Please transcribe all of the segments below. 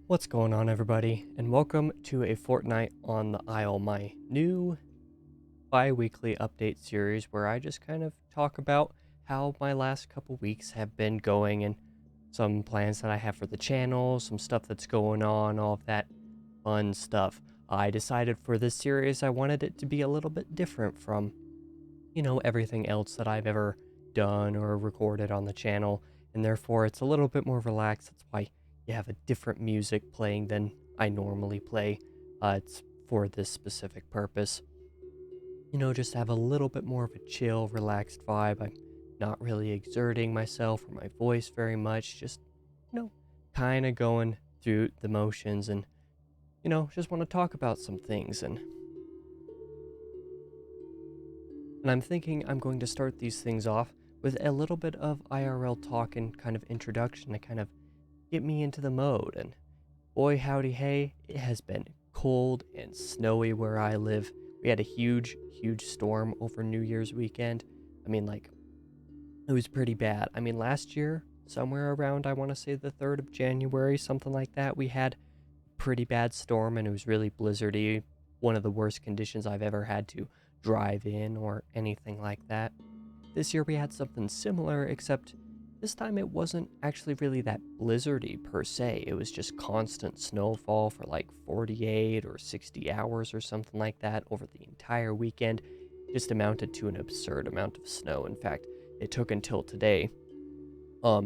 What's going on, everybody, and welcome to a Fortnight on the IRL, my new bi-weekly update series where I just kind of talk about how my last couple weeks have been going and some plans that I have for the channel, some stuff that's going on, all of that fun stuff. I decided for this series I wanted it to be a little bit different from, everything else that I've ever done or recorded on the channel, and therefore it's a little bit more relaxed. That's why you have a different music playing than I normally play. It's for this specific purpose. Just have a little bit more of a chill, relaxed vibe. I'm not really exerting myself or my voice very much, just, kind of going through the motions and, just want to talk about some things. And I'm thinking I'm going to start these things off with a little bit of IRL talk and kind of introduction to kind of get me into the mode. And boy, howdy hey, it has been cold and snowy where I live. We had a huge storm over New Year's weekend. It was pretty bad. Last year, somewhere around, I want to say the 3rd of January, something like that, we had a pretty bad storm and it was really blizzardy. One of the worst conditions I've ever had to drive in or anything like that. This year we had something similar, except this time it wasn't actually really that blizzardy per se. It was just constant snowfall for like 48 or 60 hours or something like that over the entire weekend. Just amounted to an absurd amount of snow. In fact, it took until today,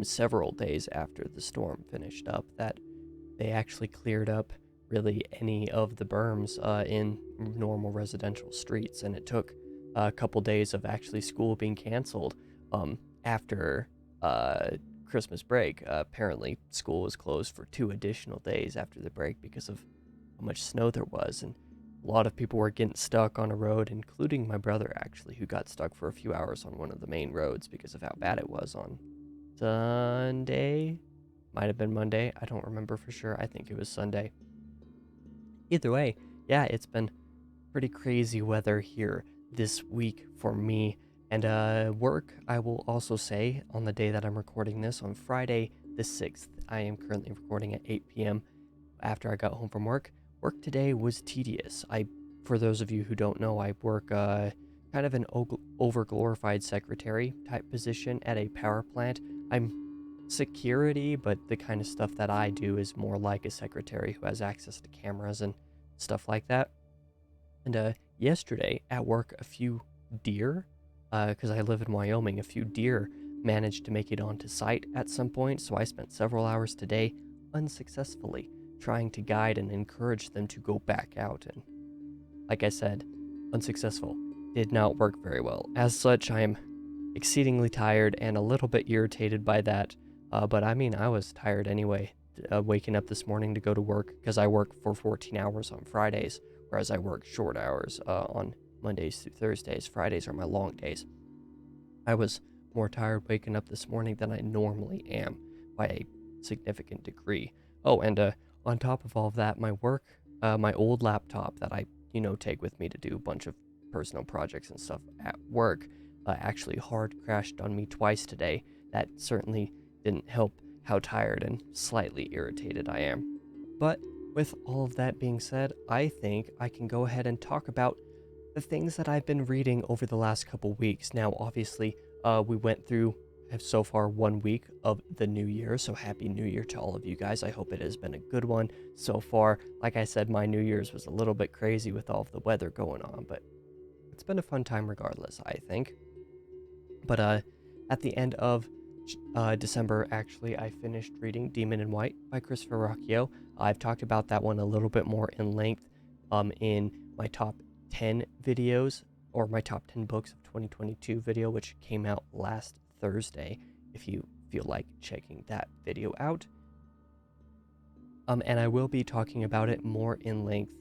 several days after the storm finished up, that they actually cleared up really any of the berms in normal residential streets, and it took a couple days of actually school being canceled after Christmas break. Apparently school was closed for 2 additional days after the break because of how much snow there was, and a lot of people were getting stuck on a road, including my brother actually, who got stuck for a few hours on one of the main roads because of how bad it was on Sunday. Might have been Monday, I don't remember for sure. I think it was Sunday. Either way, yeah, it's been pretty crazy weather here this week for me. And work, I will also say, on the day that I'm recording this, on Friday the 6th, I am currently recording at 8 p.m. after I got home from work. Work today was tedious. For those of you who don't know, I work kind of an over-glorified secretary type position at a power plant. I'm security, but the kind of stuff that I do is more like a secretary who has access to cameras and stuff like that. And yesterday at work, a few deer, because I live in Wyoming, a few deer managed to make it onto site at some point, so I spent several hours today unsuccessfully trying to guide and encourage them to go back out, and like I said, unsuccessful. Did not work very well. As such, I am exceedingly tired and a little bit irritated by that, but I was tired anyway, waking up this morning to go to work, because I work for 14 hours on Fridays, whereas I work short hours on Mondays through Thursdays. Fridays are my long days. I was more tired waking up this morning than I normally am by a significant degree. Oh, and on top of all of that, my work, my old laptop that I, take with me to do a bunch of personal projects and stuff at work, actually hard crashed on me twice today. That certainly didn't help how tired and slightly irritated I am. But with all of that being said, I think I can go ahead and talk about the things that I've been reading over the last couple weeks. Now, obviously, we went through so far 1 week of the new year, so happy new year to all of you guys. I hope it has been a good one so far. Like I said, my New Year's was a little bit crazy with all of the weather going on, but it's been a fun time regardless, I think. But at the end of December, actually, I finished reading Demon in White by Christopher Ruocchio. I've talked about that one a little bit more in length in my top 10 videos, or my top 10 books of 2022 video, which came out last Thursday, if you feel like checking that video out. And I will be talking about it more in length.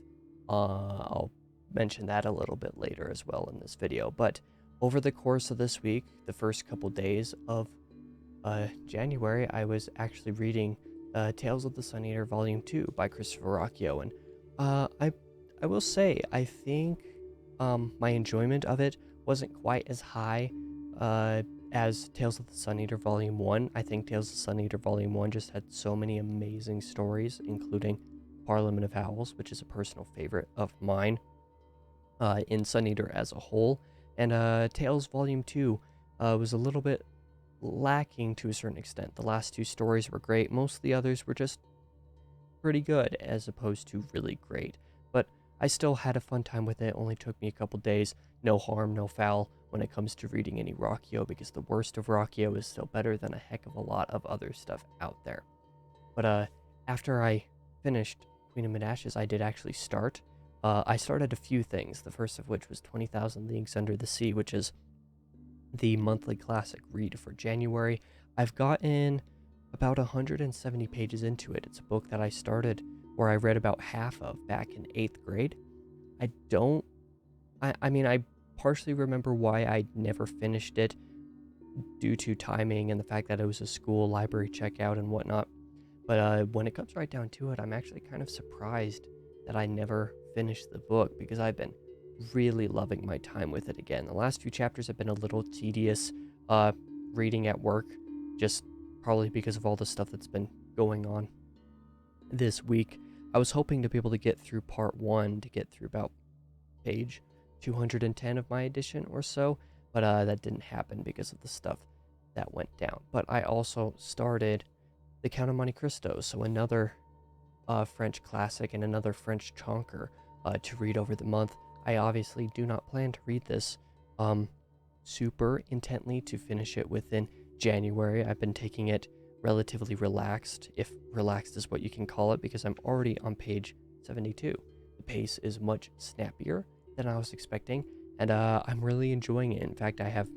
I'll mention that a little bit later as well in this video. But over the course of this week, the first couple days of January, I was actually reading Tales of the Sun Eater Volume 2 by Christopher Rocchio. And I will say, I think my enjoyment of it wasn't quite as high as Tales of the Sun Eater Volume 1. I think Tales of the Sun Eater Volume 1 just had so many amazing stories, including Parliament of Owls, which is a personal favorite of mine, in Sun Eater as a whole. And Tales Volume 2 was a little bit lacking to a certain extent. The last two stories were great. Most of the others were just pretty good as opposed to really great. But I still had a fun time with it. It only took me a couple days. No harm, no foul when it comes to reading any Rocchio, because the worst of Rocchio is still better than a heck of a lot of other stuff out there. But after I finished Queen of Mid-Ashes, I did actually start. I started a few things, the first of which was 20,000 Leagues Under the Sea, which is the monthly classic read for January. I've gotten about 170 pages into it. It's a book that I started, or I read about half of back in 8th grade. I mean, I partially remember why I never finished it due to timing and the fact that it was a school library checkout and whatnot. But when it comes right down to it, I'm actually kind of surprised that I never finished the book, because I've been really loving my time with it again. The last few chapters have been a little tedious reading at work, just probably because of all the stuff that's been going on this week. I was hoping to be able to get through part 1, to get through about page 210 of my edition or so, but that didn't happen because of the stuff that went down. But I also started The Count of Monte Cristo, so another French classic and another French chonker to read over the month. I obviously do not plan to read this super intently to finish it within January. I've been taking it relatively relaxed, if relaxed is what you can call it, because I'm already on page 72. The pace is much snappier than I was expecting, and I'm really enjoying it. In fact, I have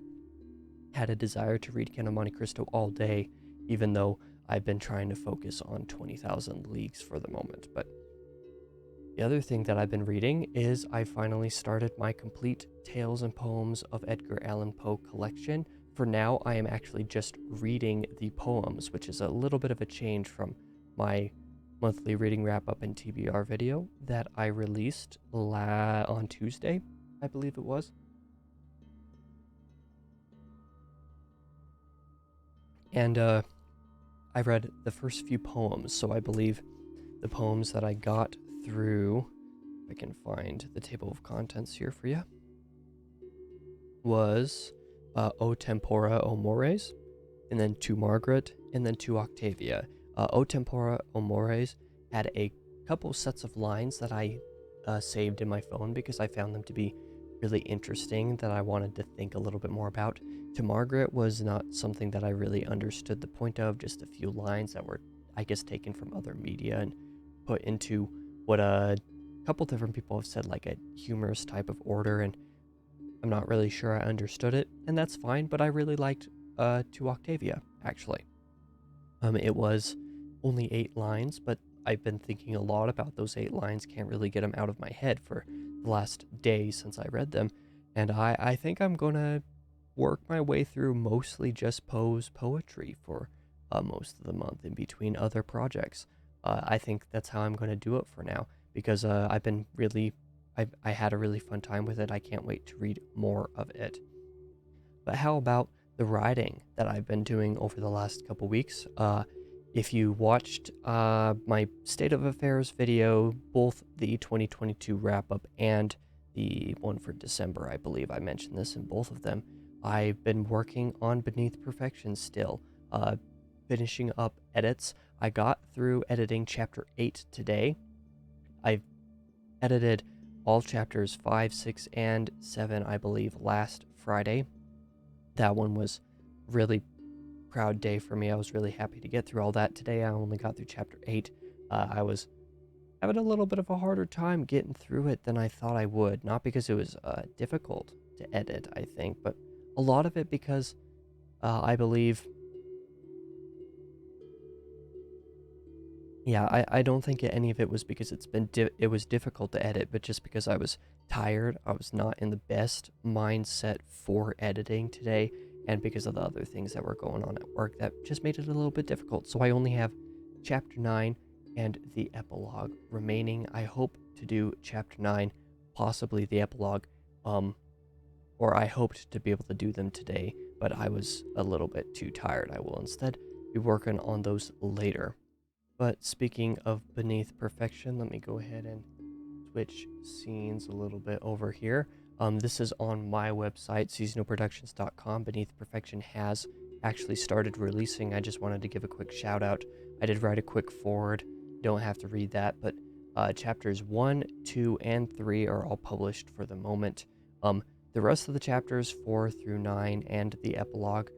had a desire to read Count of Monte Cristo all day, even though I've been trying to focus on 20,000 Leagues for the moment. But the other thing that I've been reading is I finally started my complete Tales and Poems of Edgar Allan Poe collection. For now, I am actually just reading the poems, which is a little bit of a change from my monthly reading wrap-up and TBR video that I released on Tuesday, I believe it was. And I read the first few poems, so I believe the poems that I got through, if I can find the table of contents here for you, was O Tempora O Mores, and then To Margaret, and then To Octavia. O Tempora O Mores had a couple sets of lines that I saved in my phone because I found them to be really interesting, that I wanted to think a little bit more about. To Margaret was not something that I really understood the point of, just a few lines that were, I guess, taken from other media and put into what a couple different people have said, like a humorous type of order, and I'm not really sure I understood it, and that's fine, but I really liked To Octavia, actually. It was only 8 lines, but I've been thinking a lot about those 8 lines, can't really get them out of my head for the last day since I read them, and I think I'm gonna work my way through mostly just Poe's poetry for most of the month in between other projects. I think that's how I'm going to do it for now, because I had a really fun time with it. I can't wait to read more of it. But how about the writing that I've been doing over the last couple weeks? If you watched my State of Affairs video, both the 2022 wrap-up and the one for December, I believe I mentioned this in both of them, I've been working on Beneath Perfection still, finishing up edits. I got through editing chapter 8 today. I've edited all chapters 5, 6, and 7, I believe, last Friday. That one was really proud day for me. I was really happy to get through all that. Today I only got through chapter 8. I was having a little bit of a harder time getting through it than I thought I would. Not because it was difficult to edit, I think, but a lot of it because I believe Yeah, I don't think any of it was because it was difficult to edit, but just because I was tired. I was not in the best mindset for editing today, and because of the other things that were going on at work, that just made it a little bit difficult. So I only have chapter 9 and the epilogue remaining. I hope to do chapter 9, possibly the epilogue, um, or I hoped to be able to do them today, but I was a little bit too tired. I will instead be working on those later. But speaking of Beneath Perfection, let me go ahead and switch scenes a little bit over here. This is on my website, seasonalproductions.com. Beneath Perfection has actually started releasing. I just wanted to give a quick shout out. I did write a quick forward. Don't have to read that, but chapters 1, 2, and 3 are all published for the moment. The rest of the chapters 4 through 9 and the epilogue,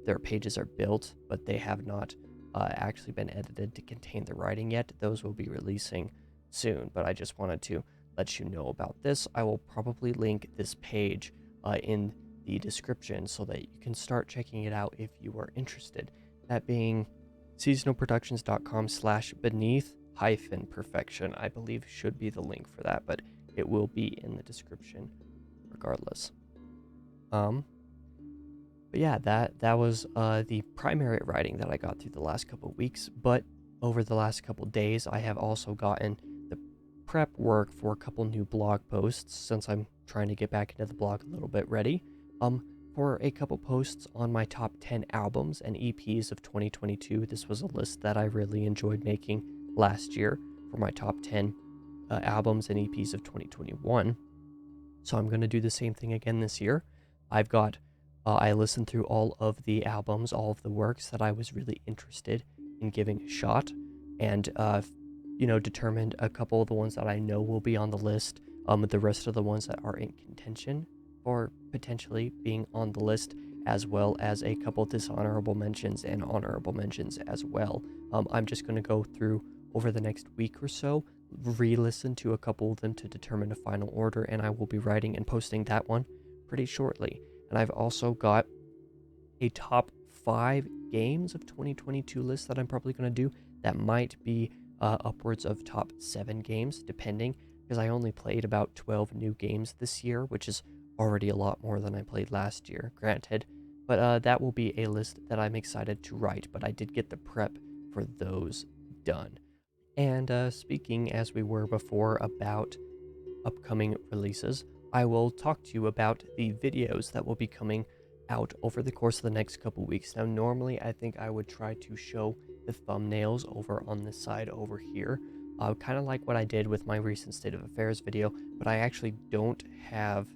their pages are built, but they have not actually been edited to contain the writing yet. Those will be releasing soon, but I just wanted to let you know about this. I will probably link this page in the description so that you can start checking it out if you are interested. That being seasonalproductions.com/beneath-perfection, I believe should be the link for that, but it will be in the description regardless. But yeah, that was the primary writing that I got through the last couple weeks. But over the last couple days, I have also gotten the prep work for a couple new blog posts since I'm trying to get back into the blog a little bit ready. For a couple posts on my top 10 albums and EPs of 2022. This was a list that I really enjoyed making last year for my top 10 albums and EPs of 2021. So I'm going to do the same thing again this year. I've got I listened through all of the albums, all of the works that I was really interested in giving a shot, and determined a couple of the ones that I know will be on the list. The rest of the ones that are in contention for potentially being on the list, as well as a couple dishonorable mentions and honorable mentions as well. I'm just going to go through over the next week or so, re-listen to a couple of them to determine a final order, and I will be writing and posting that one pretty shortly. And I've also got a top 5 games of 2022 list that I'm probably going to do that might be upwards of top 7 games, depending, because I only played about 12 new games this year, which is already a lot more than I played last year, granted. But that will be a list that I'm excited to write, but I did get the prep for those done. And speaking, as we were before, about upcoming releases, I will talk to you about the videos that will be coming out over the course of the next couple weeks. Now, normally I think I would try to show the thumbnails over on this side over here, kind of like what I did with my recent State of Affairs video, but I actually don't have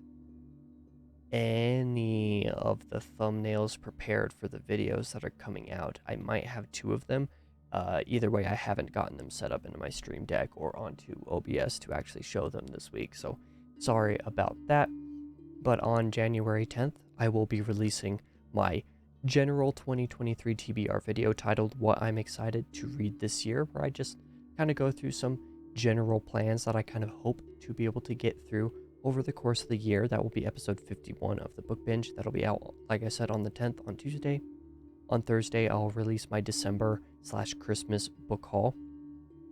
any of the thumbnails prepared for the videos that are coming out. I might have 2 of them. Either way, I haven't gotten them set up into my Stream Deck or onto OBS to actually show them this week, so sorry about that. But on January 10th, I will be releasing my general 2023 TBR video titled What I'm Excited to Read This Year, where I just kind of go through some general plans that I kind of hope to be able to get through over the course of the year. That will be episode 51 of the book binge. That'll be out, like I said, on the 10th on Tuesday. On Thursday, I'll release my December/Christmas book haul.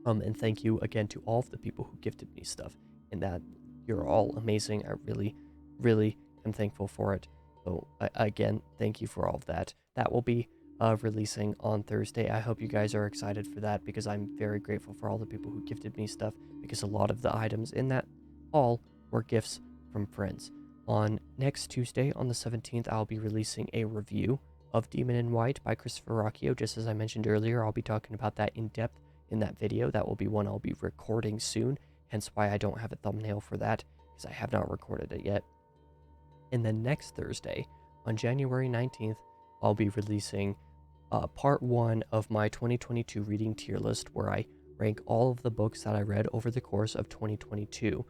And thank you again to all of the people who gifted me stuff, and that you're all amazing. I really, really am thankful for it. So again, thank you for all of that. That will be releasing on Thursday. I hope you guys are excited for that, because I'm very grateful for all the people who gifted me stuff, because a lot of the items in that haul were gifts from friends. On next Tuesday, on the 17th, I'll be releasing a review of Demon in White by Christopher Rocchio. Just as I mentioned earlier, I'll be talking about that in depth in that video. That will be one I'll be recording soon, hence why I don't have a thumbnail for that, because I have not recorded it yet. And then next Thursday, on January 19th, I'll be releasing part 1 of my 2022 reading tier list, where I rank all of the books that I read over the course of 2022.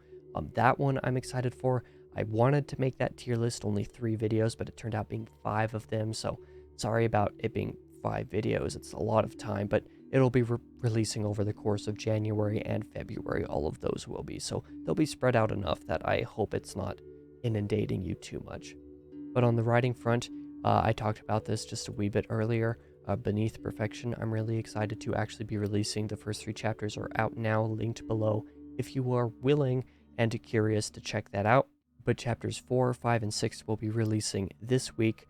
That one I'm excited for. I wanted to make that tier list only 3 videos, but it turned out being 5 of them, so sorry about it being 5 videos. It's a lot of time, but it'll be releasing over the course of January and February. All of those will be, so they'll be spread out enough that I hope it's not inundating you too much. But on the writing front, I talked about this just a wee bit earlier. Beneath Perfection. I'm really excited to actually be releasing. The first 3 chapters are out now, linked below if you are willing and curious to check that out. But chapters 4, 5, and 6 will be releasing this week,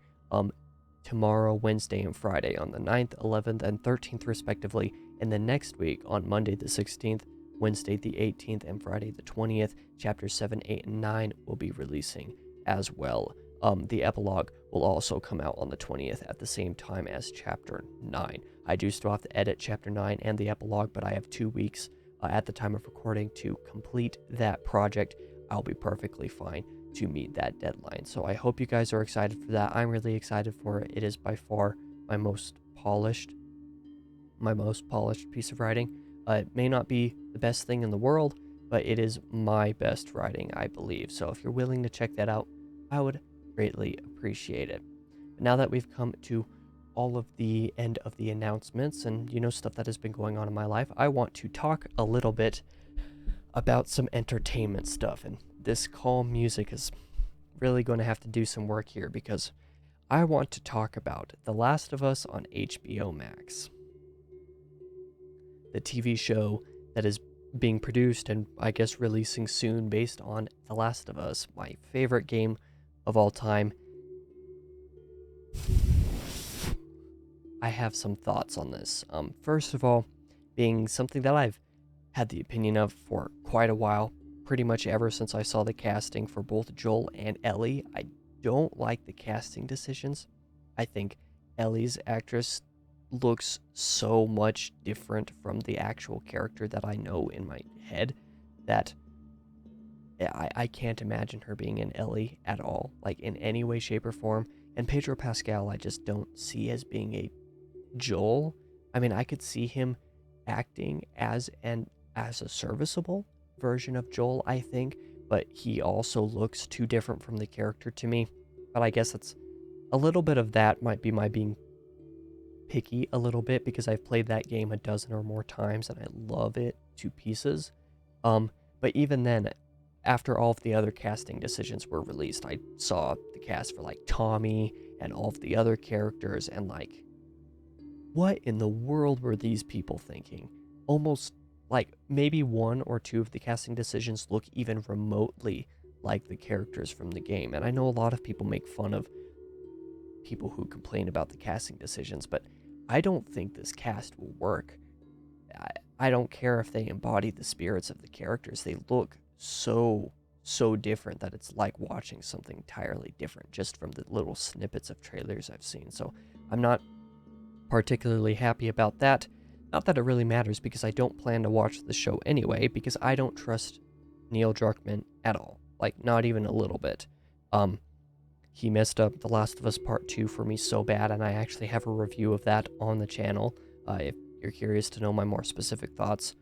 tomorrow, Wednesday, and Friday on the 9th, 11th, and 13th respectively. And then next week on Monday the 16th, Wednesday the 18th, and Friday the 20th, chapters 7, 8, and 9 will be releasing as well. The epilogue will also come out on the 20th at the same time as chapter 9. I do still have to edit chapter 9 and the epilogue, but I have 2 weeks at the time of recording to complete that project. I'll be perfectly fine to meet that deadline. So I hope you guys are excited for that. I'm really excited for it. It is by far my most polished piece of writing. It may not be the best thing in the world, but it is my best writing, I believe. So if you're willing to check that out, I would greatly appreciate it. But now that we've come to all of the end of the announcements and, stuff that has been going on in my life, I want to talk a little bit about some entertainment stuff. And this calm music is really going to have to do some work here, because I want to talk about The Last of Us on HBO Max. The TV show that is being produced and I guess releasing soon based on The Last of Us, my favorite game of all time. I have some thoughts on this. First of all, being something that I've had the opinion of for quite a while, pretty much ever since I saw the casting for both Joel and Ellie. I don't like the casting decisions. I think Ellie's actress looks so much different from the actual character that I know in my head that I can't imagine her being an Ellie at all, like in any way, shape, or form. And Pedro Pascal I just don't see as being a Joel. I mean, I could see him acting as a serviceable version of Joel, I think, but he also looks too different from the character to me. But I guess it's a little bit of that might be my being picky a little bit, because I've played that game a dozen or more times and I love it to pieces. But even then, after all of the other casting decisions were released, I saw the cast for like Tommy and all of the other characters, and like, what in the world were these people thinking? Almost like maybe 1 or 2 of the casting decisions look even remotely like the characters from the game. And I know a lot of people make fun of people who complain about the casting decisions, but I don't think this cast will work. I don't care if they embody the spirits of the characters. They look so different that it's like watching something entirely different just from the little snippets of trailers I've seen. So I'm not particularly happy about that. Not that it really matters, because I don't plan to watch the show anyway, because I don't trust Neil Druckmann at all. Like, not even a little bit. He messed up The Last of Us Part 2 for me so bad, and I actually have a review of that on the channel. If you're curious to know my more specific thoughts,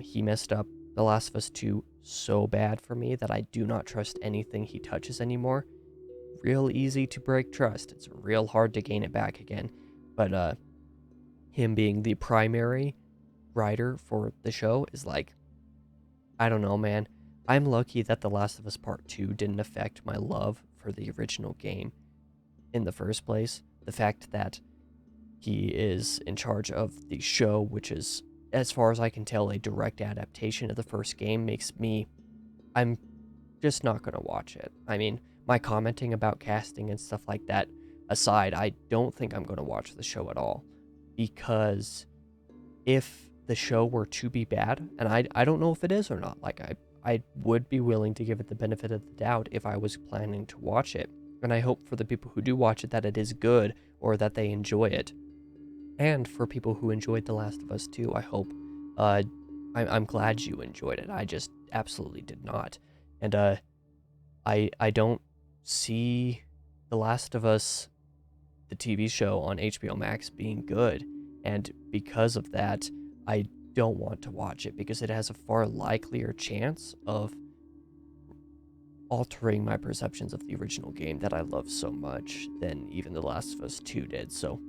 he messed up The Last of Us 2 so bad for me that I do not trust anything he touches anymore. Real easy to break trust. It's real hard to gain it back again. But him being the primary writer for the show is like, I don't know, man. I'm lucky that The Last of Us Part 2 didn't affect my love for the original game in the first place. The fact that he is in charge of the show, which is, as far as I can tell, a direct adaptation of the first game, I'm just not going to watch it. I mean, my commenting about casting and stuff like that aside, I don't think I'm going to watch the show at all. Because if the show were to be bad, and I don't know if it is or not, like I would be willing to give it the benefit of the doubt if I was planning to watch it. And I hope for the people who do watch it that it is good, or that they enjoy it. And for people who enjoyed The Last of Us 2, I hope, I'm glad you enjoyed it. I just absolutely did not. And I don't see The Last of Us, the TV show on HBO Max, being good. And because of that, I don't want to watch it, because it has a far likelier chance of altering my perceptions of the original game that I love so much than even The Last of Us 2 did. So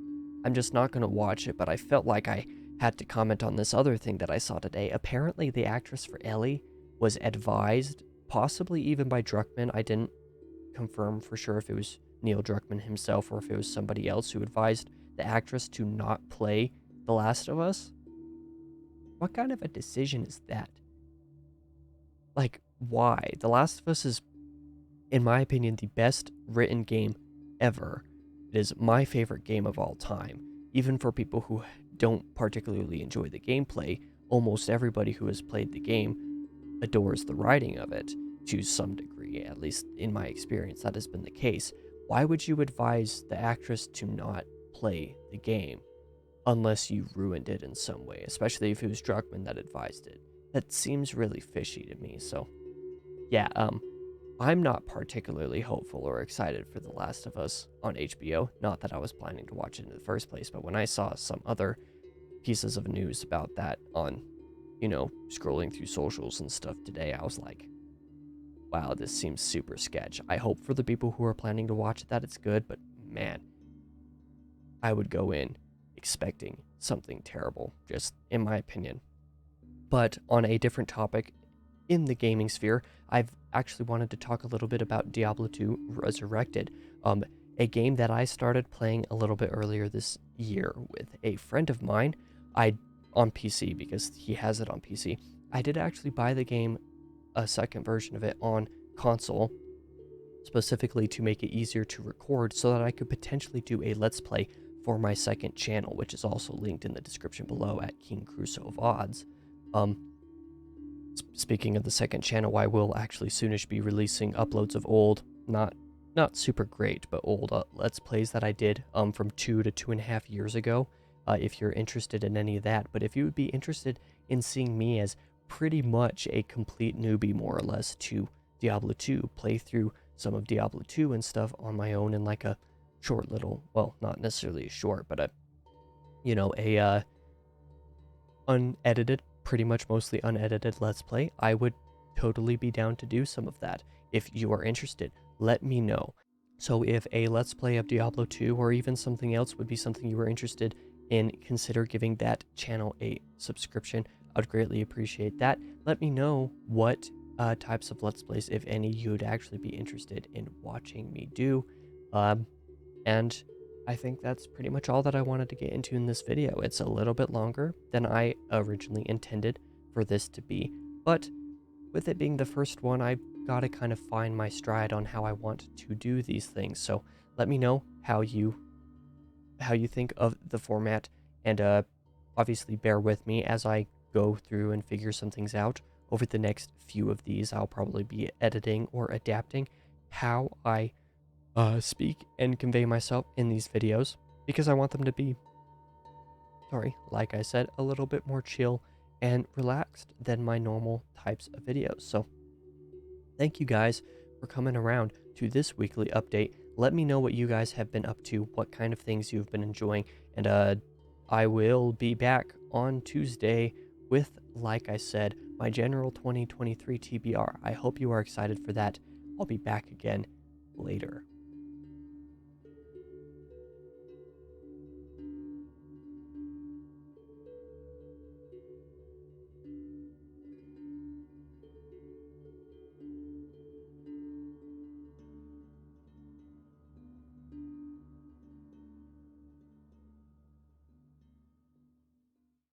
I'm just not going to watch it, but I felt like I had to comment on this other thing that I saw today. Apparently the actress for Ellie was advised, possibly even by Druckmann. I didn't confirm for sure if it was Neil Druckmann himself or if it was somebody else who advised the actress to not play The Last of Us? What kind of a decision is that? Like, why? The Last of Us is, in my opinion, the best written game ever. It is my favorite game of all time. Even for people who don't particularly enjoy the gameplay, almost everybody who has played the game adores the writing of it to some degree. At least in my experience, that has been the case. Why would you advise the actress to not play the game unless you ruined it in some way, especially if it was Druckmann that advised it? That seems really fishy to me. So, yeah, I'm not particularly hopeful or excited for The Last of Us on HBO. Not that I was planning to watch it in the first place, but when I saw some other pieces of news about that on, scrolling through socials and stuff today, I was like, wow, this seems super sketch. I hope for the people who are planning to watch it that it's good, but man, I would go in expecting something terrible, just in my opinion. But on a different topic, in the gaming sphere, I've actually wanted to talk a little bit about Diablo 2 Resurrected, a game that I started playing a little bit earlier this year with a friend of mine. On PC, because he has it on PC. I did actually buy the game, a second version of it, on console, specifically to make it easier to record so that I could potentially do a Let's Play for my second channel, which is also linked in the description below at King Crusoe of Odds. Speaking of the second channel, I will actually soonish be releasing uploads of old, not super great, but old Let's Plays that I did from 2 to 2.5 years ago, if you're interested in any of that. But if you would be interested in seeing me as pretty much a complete newbie, more or less, to Diablo 2, play through some of Diablo 2 and stuff on my own in like a short little, well, not necessarily a short, but a unedited, pretty much mostly unedited Let's Play, I would totally be down to do some of that. If you are interested, let me know. So if a Let's Play of Diablo 2 or even something else would be something you were interested in, consider giving that channel a subscription. I would greatly appreciate that. Let me know what types of Let's Plays, if any, you'd actually be interested in watching me do. And I think that's pretty much all that I wanted to get into in this video. It's a little bit longer than I originally intended for this to be, but with it being the first one, I've got to kind of find my stride on how I want to do these things. So let me know how you think of the format, and obviously bear with me as I go through and figure some things out. Over the next few of these, I'll probably be editing or adapting how I speak and convey myself in these videos, because I want them to be, like I said, a little bit more chill and relaxed than my normal types of videos. So thank you guys for coming around to this weekly update. Let me know what you guys have been up to, what kind of things you've been enjoying, and I will be back on Tuesday with, like I said, my general 2023 TBR. I hope you are excited for that. I'll be back again later.